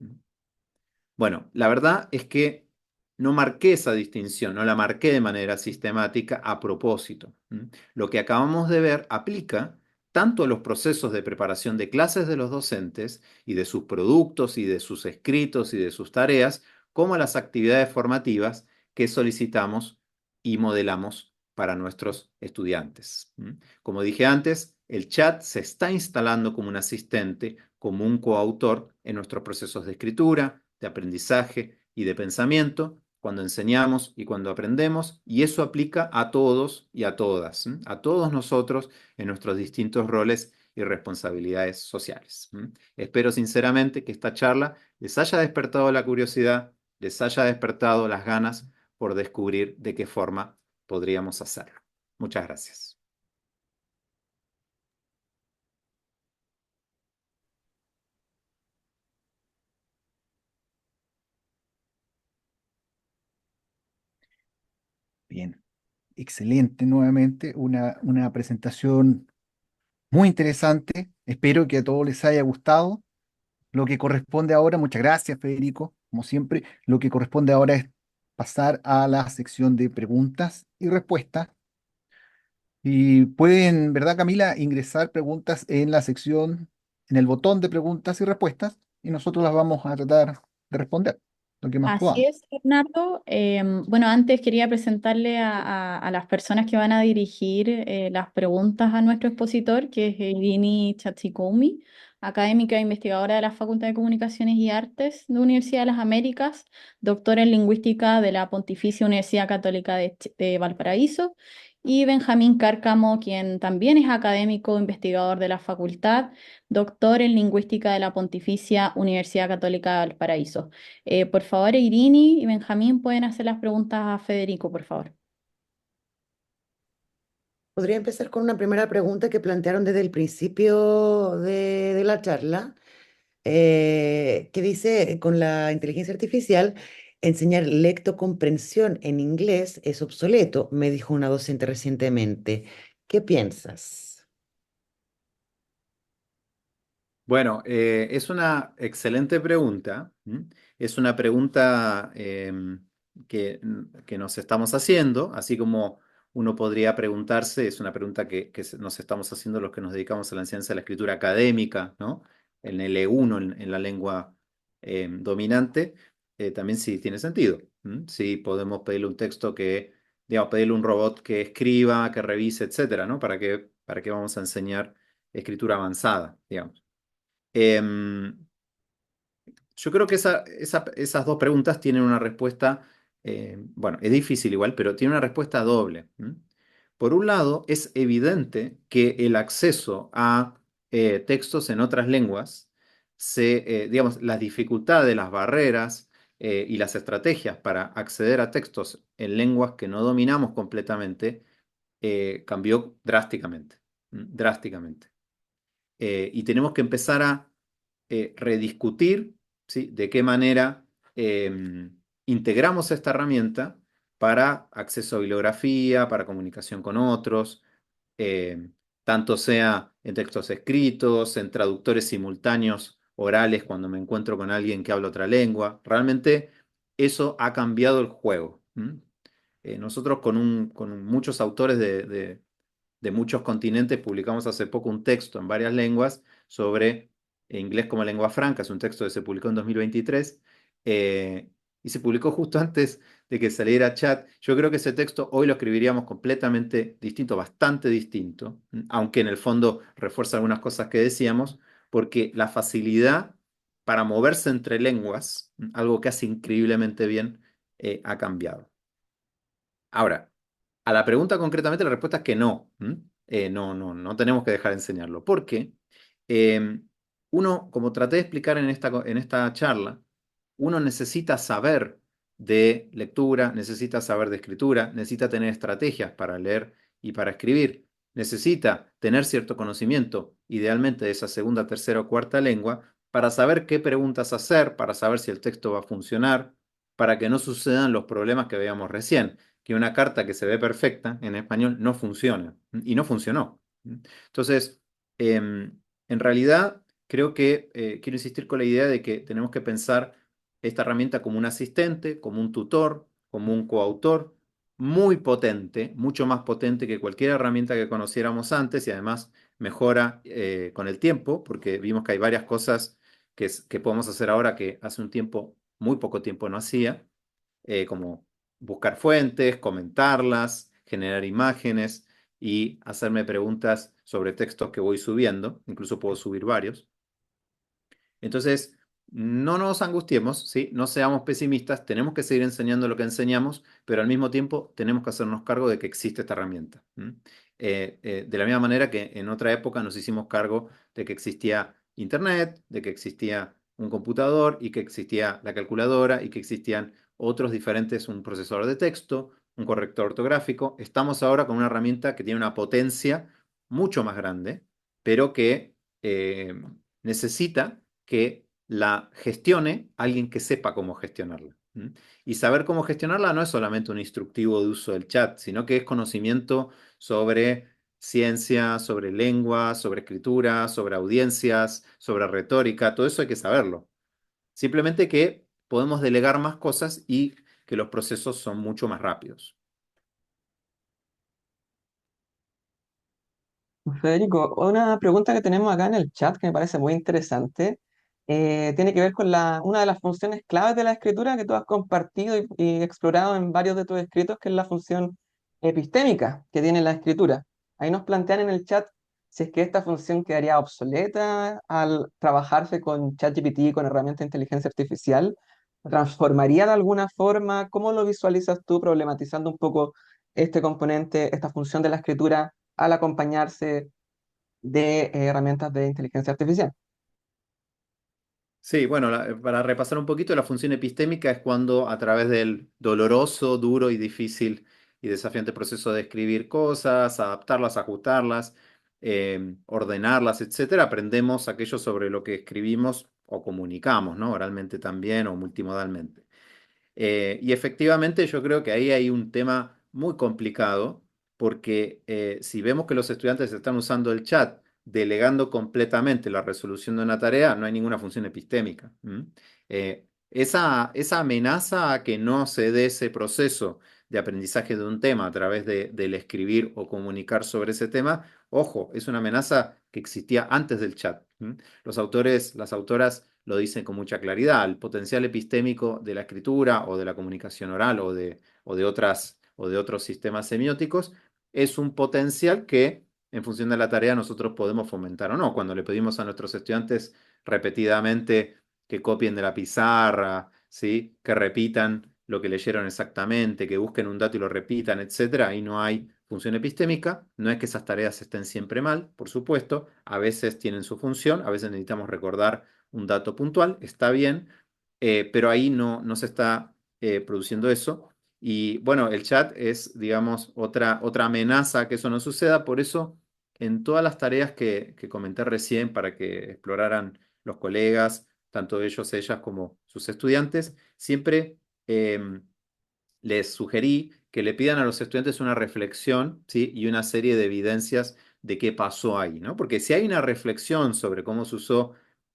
Bueno, la verdad es que no marqué esa distinción, no la marqué de manera sistemática a propósito. Lo que acabamos de ver aplica tanto a los procesos de preparación de clases de los docentes y de sus productos y de sus escritos y de sus tareas, como a las actividades formativas que solicitamos y modelamos para nuestros estudiantes. Como dije antes, el chat se está instalando como un asistente, como un coautor en nuestros procesos de escritura, de aprendizaje y de pensamiento, cuando enseñamos y cuando aprendemos, y eso aplica a todos y a todas, a todos nosotros en nuestros distintos roles y responsabilidades sociales. Espero sinceramente que esta charla les haya despertado la curiosidad, les haya despertado las ganas por descubrir de qué forma podríamos hacerlo. Muchas gracias. Bien. Excelente nuevamente, una presentación muy interesante. Espero que a todos les haya gustado. Lo que corresponde ahora, muchas gracias, Federico, como siempre, lo que corresponde ahora es pasar a la sección de preguntas y respuestas. Y pueden, ¿verdad, Camila?, ingresar preguntas en la sección, en el botón de preguntas y respuestas, y nosotros las vamos a tratar de responder, lo que más Así podamos. es, Bernardo. Bueno, antes quería presentarle a las personas que van a dirigir las preguntas a nuestro expositor, que es Irini Chatsikoumi, académica e investigadora de la Facultad de Comunicaciones y Artes de la Universidad de las Américas, doctora en lingüística de la Pontificia Universidad Católica de Valparaíso, y Benjamín Cárcamo, quien también es académico e investigador de la facultad, doctor en lingüística de la Pontificia Universidad Católica de Valparaíso. Por favor, Irini y Benjamín pueden hacer las preguntas a Federico, por favor. Podría empezar con una primera pregunta que plantearon desde el principio de la charla, que dice, con la inteligencia artificial, enseñar lectocomprensión en inglés es obsoleto, me dijo una docente recientemente. ¿Qué piensas? Bueno, es una excelente pregunta. ¿M? Es una pregunta que nos estamos haciendo, así como uno podría preguntarse, es una pregunta que nos estamos haciendo los que nos dedicamos a la enseñanza de la escritura académica, ¿no? En el E1, en la lengua dominante, también sí tiene sentido. ¿M? Sí podemos pedirle un texto que, digamos, pedirle un robot que escriba, que revise, etcétera, ¿no? Para qué vamos a enseñar escritura avanzada, digamos? Em, yo creo que esas dos preguntas tienen una respuesta, bueno, es difícil igual, pero tiene una respuesta doble. ¿M? Por un lado, es evidente que el acceso a textos en otras lenguas, digamos, las dificultades, las barreras y las estrategias para acceder a textos en lenguas que no dominamos completamente cambió drásticamente, drásticamente. Y tenemos que empezar a rediscutir, ¿sí? De qué manera integramos esta herramienta para acceso a bibliografía, para comunicación con otros, eh, tanto sea en textos escritos, en traductores simultáneos orales cuando me encuentro con alguien que habla otra lengua. Realmente eso ha cambiado el juego. ¿M? Nosotros con muchos autores de muchos continentes publicamos hace poco un texto en varias lenguas sobre inglés como lengua franca. Es un texto que se publicó en 2023 eh, y se publicó justo antes de que saliera chat. Yo creo que ese texto hoy lo escribiríamos completamente distinto, bastante distinto, aunque en el fondo refuerza algunas cosas que decíamos, porque la facilidad para moverse entre lenguas, algo que hace increíblemente bien, ha cambiado. Ahora, a la pregunta concretamente la respuesta es que no. ¿M? No tenemos que dejar de enseñarlo. Porque eh, uno, como traté de explicar en esta charla, uno necesita saber de lectura, necesita saber de escritura, necesita tener estrategias para leer y para escribir, necesita tener cierto conocimiento, idealmente de esa segunda, tercera o cuarta lengua, para saber qué preguntas hacer, para saber si el texto va a funcionar, para que no sucedan los problemas que veíamos recién, que una carta que se ve perfecta en español no funciona y no funcionó. Entonces, en realidad, creo que quiero insistir con la idea de que tenemos que pensar esta herramienta como un asistente, como un tutor, como un coautor, muy potente, mucho más potente que cualquier herramienta que conociéramos antes y además mejora con el tiempo, porque vimos que hay varias cosas que podemos hacer ahora que hace un tiempo, muy poco tiempo no hacía, como buscar fuentes, comentarlas, generar imágenes y hacerme preguntas sobre textos que voy subiendo, incluso puedo subir varios. Entonces, no nos angustiemos, ¿sí? No seamos pesimistas, tenemos que seguir enseñando lo que enseñamos, pero al mismo tiempo tenemos que hacernos cargo de que existe esta herramienta. ¿M? De la misma manera que en otra época nos hicimos cargo de que existía Internet, de que existía un computador y que existía la calculadora y que existían otros diferentes, un procesador de texto, un corrector ortográfico. Estamos ahora con una herramienta que tiene una potencia mucho más grande, pero que necesita que la gestione alguien que sepa cómo gestionarla. ¿Mm? Y saber cómo gestionarla no es solamente un instructivo de uso del chat, sino que es conocimiento sobre ciencia, sobre lengua, sobre escritura, sobre audiencias, sobre retórica, todo eso hay que saberlo. Simplemente que podemos delegar más cosas y que los procesos son mucho más rápidos. Federico, una pregunta que tenemos acá en el chat que me parece muy interesante, tiene que ver con una de las funciones claves de la escritura que tú has compartido y explorado en varios de tus escritos, que es la función epistémica que tiene la escritura. Ahí nos plantean en el chat si es que esta función quedaría obsoleta al trabajarse con ChatGPT, con herramientas de inteligencia artificial, ¿transformaría de alguna forma? ¿Cómo lo visualizas tú problematizando un poco este componente, esta función de la escritura al acompañarse de herramientas de inteligencia artificial? Sí, bueno, para repasar un poquito, la función epistémica es cuando a través del doloroso, duro y difícil y desafiante proceso de escribir cosas, adaptarlas, ajustarlas, ordenarlas, etcétera, aprendemos aquello sobre lo que escribimos o comunicamos, ¿no? Oralmente también o multimodalmente. Y efectivamente yo creo que ahí hay un tema muy complicado porque si vemos que los estudiantes están usando el chat delegando completamente la resolución de una tarea, no hay ninguna función epistémica. ¿M? Esa amenaza a que no se dé ese proceso de aprendizaje de un tema a través del escribir o comunicar sobre ese tema, ojo, es una amenaza que existía antes del chat. ¿M? Los autores, las autoras lo dicen con mucha claridad. El potencial epistémico de la escritura o de la comunicación oral o de otros sistemas semióticos es un potencial que, en función de la tarea, nosotros podemos fomentar o no. Cuando le pedimos a nuestros estudiantes repetidamente que copien de la pizarra, ¿sí? Que repitan lo que leyeron exactamente, que busquen un dato y lo repitan, etcétera, ahí no hay función epistémica. No es que esas tareas estén siempre mal, por supuesto, a veces tienen su función, a veces necesitamos recordar un dato puntual, está bien, pero ahí no se está produciendo eso. Y bueno, el chat es, digamos, otra amenaza a que eso no suceda. Por eso, en todas las tareas que comenté recién para que exploraran los colegas, tanto ellos, ellas como sus estudiantes, siempre les sugerí que le pidan a los estudiantes una reflexión, ¿sí? Y una serie de evidencias de qué pasó ahí, ¿no? Porque si hay una reflexión sobre cómo se usó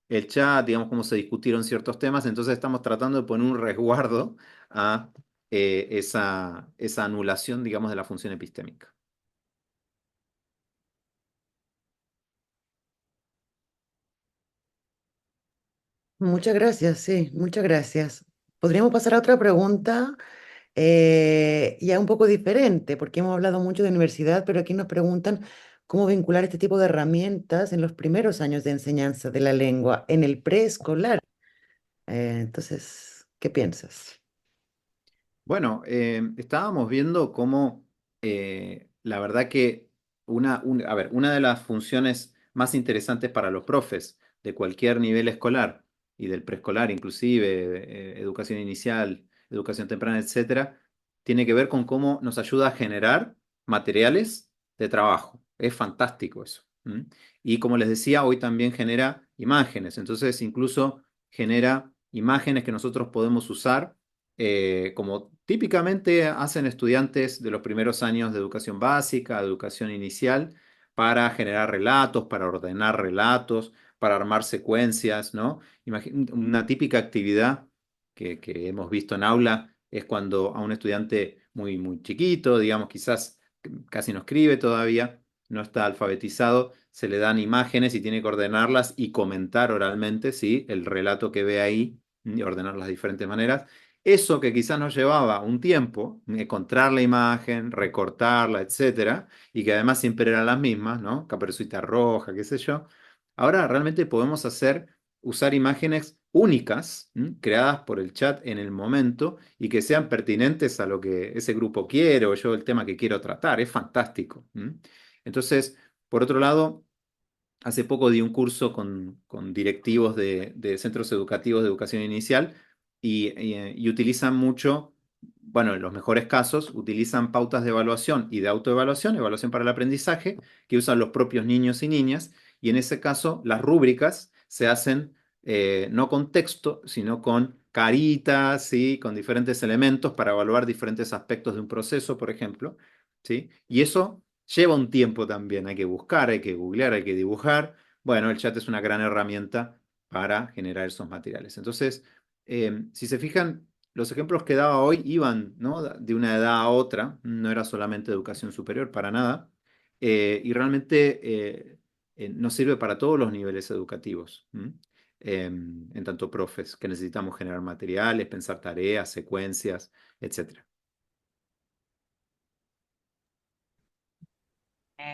el chat, digamos, cómo se discutieron ciertos temas, entonces estamos tratando de poner un resguardo a esa anulación, digamos, de la función epistémica. Muchas gracias, sí, muchas gracias. Podríamos pasar a otra pregunta, ya un poco diferente, porque hemos hablado mucho de universidad, pero aquí nos preguntan cómo vincular este tipo de herramientas en los primeros años de enseñanza de la lengua, en el preescolar. Entonces, ¿qué piensas? Bueno, estábamos viendo cómo la verdad que a ver, una de las funciones más interesantes para los profes de cualquier nivel escolar y del preescolar inclusive, educación inicial, educación temprana, etcétera, tiene que ver con cómo nos ayuda a generar materiales de trabajo. Es fantástico eso. ¿M? Y como les decía, hoy también genera imágenes, entonces incluso genera imágenes que nosotros podemos usar como típicamente hacen estudiantes de los primeros años de educación básica, de educación inicial, para generar relatos, para ordenar relatos, para armar secuencias, ¿no? Una típica actividad que hemos visto en aula es cuando a un estudiante muy chiquito, digamos, quizás casi no escribe todavía, no está alfabetizado, se le dan imágenes y tiene que ordenarlas y comentar oralmente, ¿sí? El relato que ve ahí y ordenarlas de diferentes maneras. Eso que quizás nos llevaba un tiempo, encontrar la imagen, recortarla, etcétera, y que además siempre eran las mismas, ¿no? Caperucita Roja, qué sé yo. Ahora realmente podemos usar imágenes únicas, creadas por el chat en el momento y que sean pertinentes a lo que ese grupo quiere o yo el tema que quiero tratar. Es fantástico. Entonces, por otro lado, hace poco di un curso con directivos de centros educativos de educación inicial y utilizan mucho, bueno, en los mejores casos, utilizan pautas de evaluación y de autoevaluación, evaluación para el aprendizaje, que usan los propios niños y niñas, y en ese caso las rúbricas se hacen no con texto, sino con caritas, ¿sí? Con diferentes elementos para evaluar diferentes aspectos de un proceso, por ejemplo, ¿sí? Y eso lleva un tiempo también. Hay que buscar, hay que googlear, hay que dibujar. Bueno, el chat es una gran herramienta para generar esos materiales. Entonces, si se fijan, los ejemplos que daba hoy iban, ¿no? De una edad a otra, no era solamente educación superior, para nada. Y realmente nos sirve para todos los niveles educativos. En tanto profes, que necesitamos generar materiales, pensar tareas, secuencias, etcétera.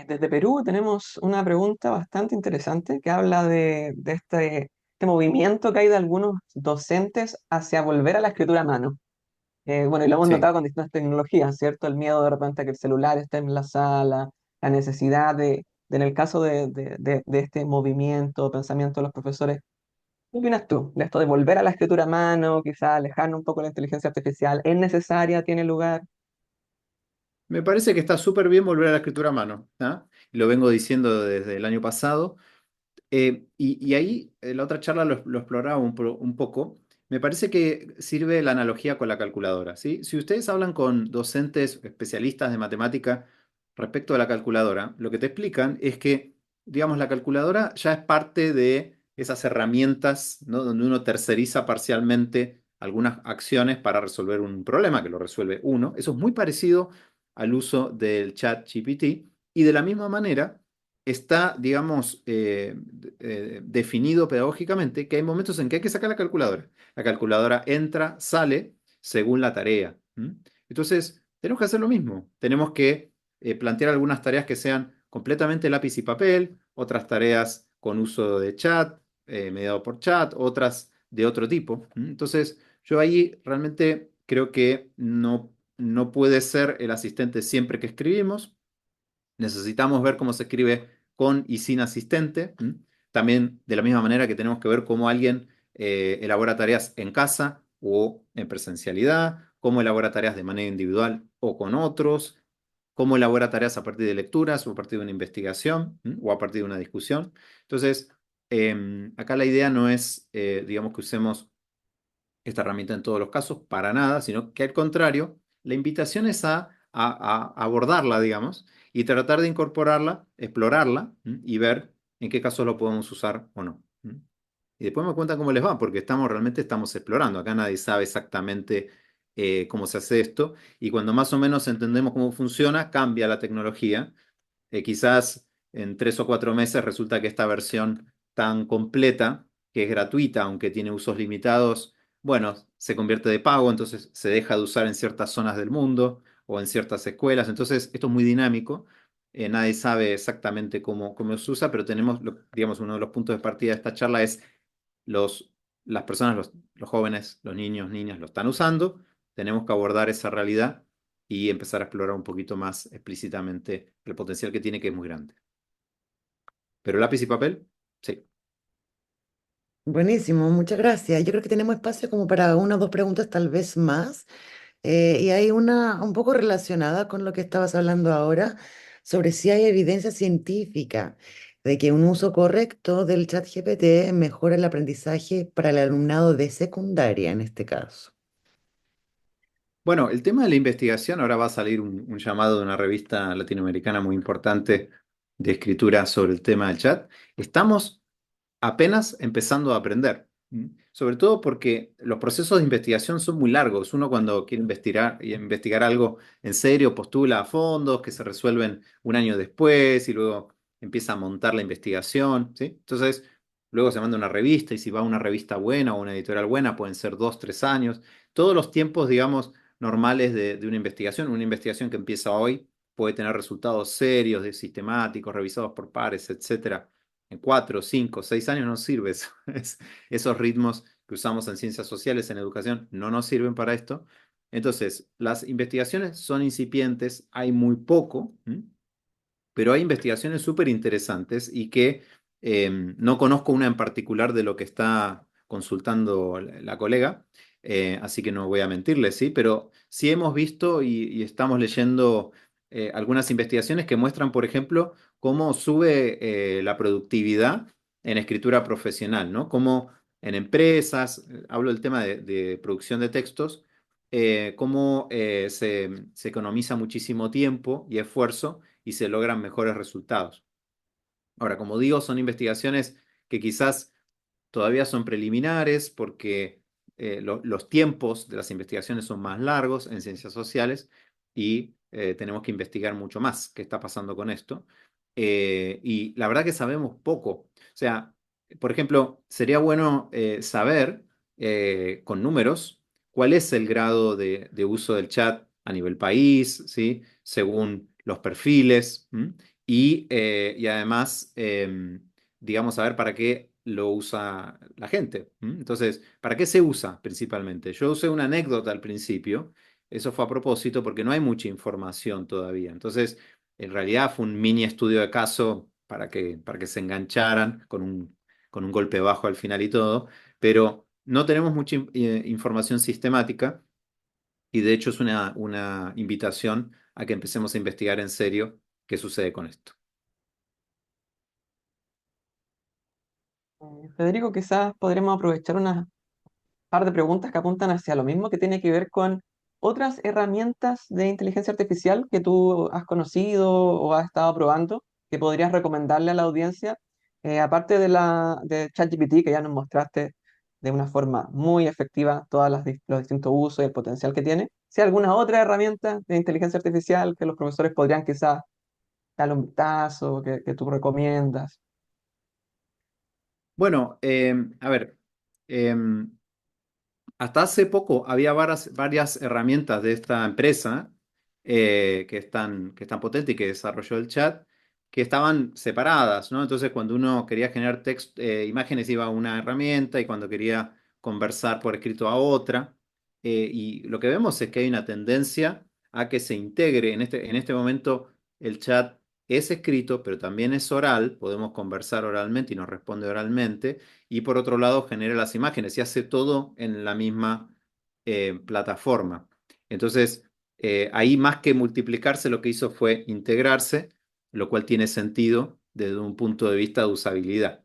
Desde Perú tenemos una pregunta bastante interesante que habla de este movimiento que hay de algunos docentes hacia volver a la escritura a mano. Bueno, y lo hemos Sí. notado con distintas tecnologías, ¿cierto? El miedo de repente a que el celular esté en la sala, la necesidad en el caso de este movimiento, pensamiento de los profesores. ¿Qué opinas tú de esto de volver a la escritura a mano, quizá alejarnos un poco de la inteligencia artificial? ¿Es necesaria? ¿Tiene lugar? Me parece que está súper bien volver a la escritura a mano, ¿ah? Lo vengo diciendo desde el año pasado. Y ahí la otra charla lo exploraba un poco. Me parece que sirve la analogía con la calculadora, ¿sí? Si ustedes hablan con docentes especialistas de matemática respecto a la calculadora, lo que te explican es que, digamos, la calculadora ya es parte de esas herramientas, ¿no? Donde uno terceriza parcialmente algunas acciones para resolver un problema, que lo resuelve uno. Eso es muy parecido al uso del chat GPT y de la misma manera está, digamos, definido pedagógicamente que hay momentos en que hay que sacar la calculadora. La calculadora entra, sale según la tarea. Entonces, tenemos que hacer lo mismo. Tenemos que plantear algunas tareas que sean completamente lápiz y papel, otras tareas con uso de chat, mediado por chat, otras de otro tipo. Entonces, yo ahí realmente creo que no puede ser el asistente siempre que escribimos. Necesitamos ver cómo se escribe con y sin asistente. También de la misma manera que tenemos que ver cómo alguien elabora tareas en casa o en presencialidad, cómo elabora tareas de manera individual o con otros, cómo elabora tareas a partir de lecturas o a partir de una investigación o a partir de una discusión. Entonces, acá la idea no es, digamos, que usemos esta herramienta en todos los casos, para nada, sino que al contrario, la invitación es a abordarla, digamos, y tratar de incorporarla, explorarla y ver en qué casos lo podemos usar o no. Y después me cuentan cómo les va, porque realmente estamos explorando. Acá nadie sabe exactamente cómo se hace esto, y cuando más o menos entendemos cómo funciona, cambia la tecnología. Quizás en 3 o 4 meses resulta que esta versión tan completa, que es gratuita, aunque tiene usos limitados, bueno, se convierte de pago, entonces se deja de usar en ciertas zonas del mundo o en ciertas escuelas. Entonces, esto es muy dinámico. Nadie sabe exactamente cómo se usa, pero tenemos, digamos, uno de los puntos de partida de esta charla es los, las personas, los jóvenes, los niños, niñas lo están usando. Tenemos que abordar esa realidad y empezar a explorar un poquito más explícitamente el potencial que tiene, que es muy grande. Pero lápiz y papel, sí. Buenísimo, muchas gracias. Yo creo que tenemos espacio como para una o dos preguntas, tal vez más. Y hay una un poco relacionada con lo que estabas hablando ahora, sobre si hay evidencia científica de que un uso correcto del chat GPT mejora el aprendizaje para el alumnado de secundaria en este caso. Bueno, el tema de la investigación, ahora va a salir un llamado de una revista latinoamericana muy importante de escritura sobre el tema del chat. Estamos apenas empezando a aprender. Sobre todo porque los procesos de investigación son muy largos. Uno cuando quiere investigar algo en serio, postula a fondos que se resuelven un año después y luego empieza a montar la investigación, ¿sí? Entonces, luego se manda una revista y si va a una revista buena o una editorial buena, pueden ser 2, 3 años. Todos los tiempos, digamos, normales de una investigación que empieza hoy, puede tener resultados serios, sistemáticos, revisados por pares, etcétera. En 4, 5, 6 años no sirve eso. Esos ritmos que usamos en ciencias sociales, en educación, no nos sirven para esto. Entonces, las investigaciones son incipientes, hay muy poco, pero hay investigaciones súper interesantes y que no conozco una en particular de lo que está consultando la colega, así que no voy a mentirle, ¿sí? Pero sí hemos visto y estamos leyendo algunas investigaciones que muestran, por ejemplo, cómo sube la productividad en escritura profesional, ¿no? Cómo en empresas, hablo del tema de producción de textos, cómo se economiza muchísimo tiempo y esfuerzo y se logran mejores resultados. Ahora, como digo, son investigaciones que quizás todavía son preliminares porque los tiempos de las investigaciones son más largos en ciencias sociales y tenemos que investigar mucho más qué está pasando con esto. Y la verdad que sabemos poco. O sea, por ejemplo, sería bueno saber con números cuál es el grado de uso del chat a nivel país, ¿sí? Según los perfiles. ¿M? Y además, digamos, saber para qué lo usa la gente. Entonces, ¿para qué se usa principalmente? Yo usé una anécdota al principio, eso fue a propósito porque no hay mucha información todavía. Entonces, en realidad fue un mini estudio de caso para que se engancharan con un golpe bajo al final y todo, pero no tenemos mucha información sistemática y de hecho es una invitación a que empecemos a investigar en serio qué sucede con esto. Federico, quizás podremos aprovechar unas par de preguntas que apuntan hacia lo mismo, que tiene que ver con otras herramientas de inteligencia artificial que tú has conocido o has estado probando, que podrías recomendarle a la audiencia, aparte de ChatGPT, que ya nos mostraste de una forma muy efectiva todos los distintos usos y el potencial que tiene. Si hay alguna otra herramienta de inteligencia artificial que los profesores podrían quizás darle un vistazo, que tú recomiendas. Bueno, a ver, em, hasta hace poco había varias herramientas de esta empresa que están potentes y que desarrolló el chat, que estaban separadas, ¿no? Entonces, cuando uno quería generar imágenes iba a una herramienta y cuando quería conversar por escrito a otra. Y lo que vemos es que hay una tendencia a que se integre. En este momento el chat es escrito, pero también es oral. Podemos conversar oralmente y nos responde oralmente y por otro lado genera las imágenes y hace todo en la misma plataforma. Entonces, ahí más que multiplicarse, lo que hizo fue integrarse, lo cual tiene sentido desde un punto de vista de usabilidad.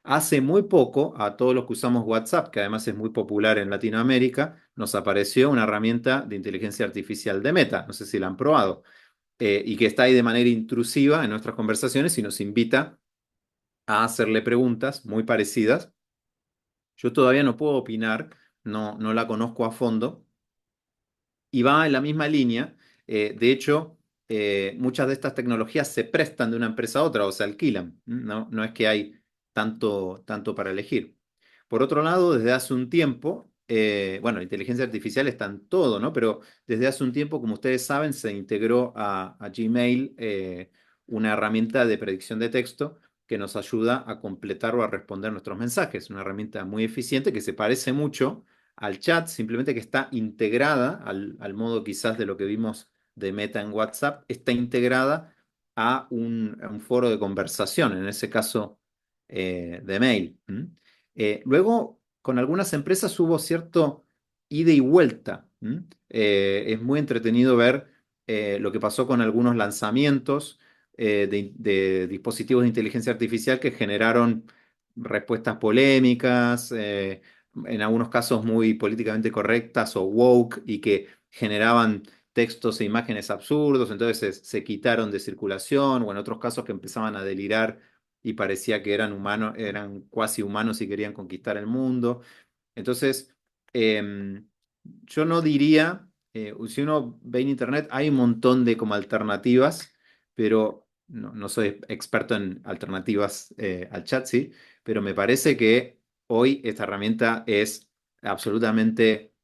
Hace muy poco, a todos los que usamos WhatsApp, que además es muy popular en Latinoamérica, nos apareció una herramienta de inteligencia artificial de Meta, no sé si la han probado, y que está ahí de manera intrusiva en nuestras conversaciones y nos invita a hacerle preguntas muy parecidas. Yo todavía no puedo opinar, no la conozco a fondo y va en la misma línea. De hecho, muchas de estas tecnologías se prestan de una empresa a otra o se alquilan. No es que hay tanto para elegir. Por otro lado, desde hace un tiempo, bueno, la inteligencia artificial está en todo, ¿no? Pero desde hace un tiempo, como ustedes saben, se integró a Gmail una herramienta de predicción de texto que nos ayuda a completar o a responder nuestros mensajes. Una herramienta muy eficiente que se parece mucho al chat, simplemente que está integrada al modo quizás de lo que vimos de Meta en WhatsApp, está integrada a un foro de conversación, en ese caso de mail. Luego, con algunas empresas hubo cierto ida y vuelta. Es muy entretenido ver lo que pasó con algunos lanzamientos de dispositivos de inteligencia artificial que generaron respuestas polémicas, en algunos casos muy políticamente correctas o woke y que generaban textos e imágenes absurdos, entonces se quitaron de circulación, o en otros casos que empezaban a delirar y parecía que eran humanos, eran cuasi humanos y querían conquistar el mundo. Entonces, yo no diría, si uno ve en internet, hay un montón de como alternativas, pero no soy experto en alternativas al chat, sí, pero me parece que hoy esta herramienta es absolutamente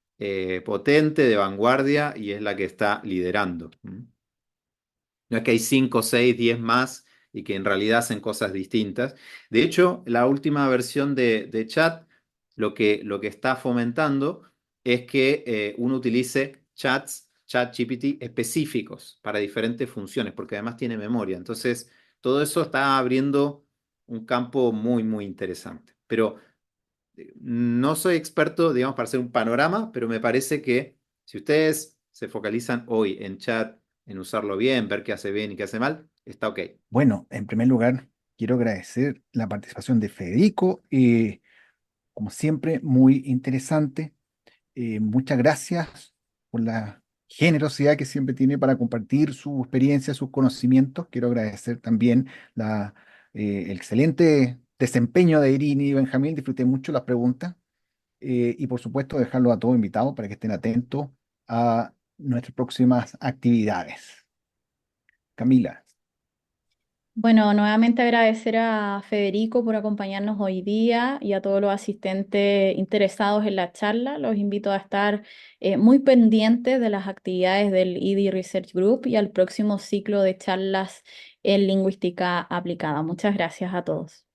potente, de vanguardia y es la que está liderando. No es que hay 5, 6, 10 más y que en realidad hacen cosas distintas. De hecho, la última versión de chat lo que está fomentando es que uno utilice ChatGPT específicos para diferentes funciones, porque además tiene memoria. Entonces, todo eso está abriendo un campo muy, muy interesante. Pero no soy experto, digamos, para hacer un panorama, pero me parece que si ustedes se focalizan hoy en chat, en usarlo bien, ver qué hace bien y qué hace mal, está ok. Bueno, en primer lugar, quiero agradecer la participación de Federico. como siempre, muy interesante. Muchas gracias por la generosidad que siempre tiene para compartir su experiencia, sus conocimientos. Quiero agradecer también el excelente desempeño de Irini y Benjamín. Disfruté mucho las preguntas. Y por supuesto, dejarlos a todos invitados para que estén atentos a nuestras próximas actividades. Camila. Bueno, nuevamente agradecer a Federico por acompañarnos hoy día y a todos los asistentes interesados en la charla. Los invito a estar muy pendientes de las actividades del ED Research Group y al próximo ciclo de charlas en lingüística aplicada. Muchas gracias a todos.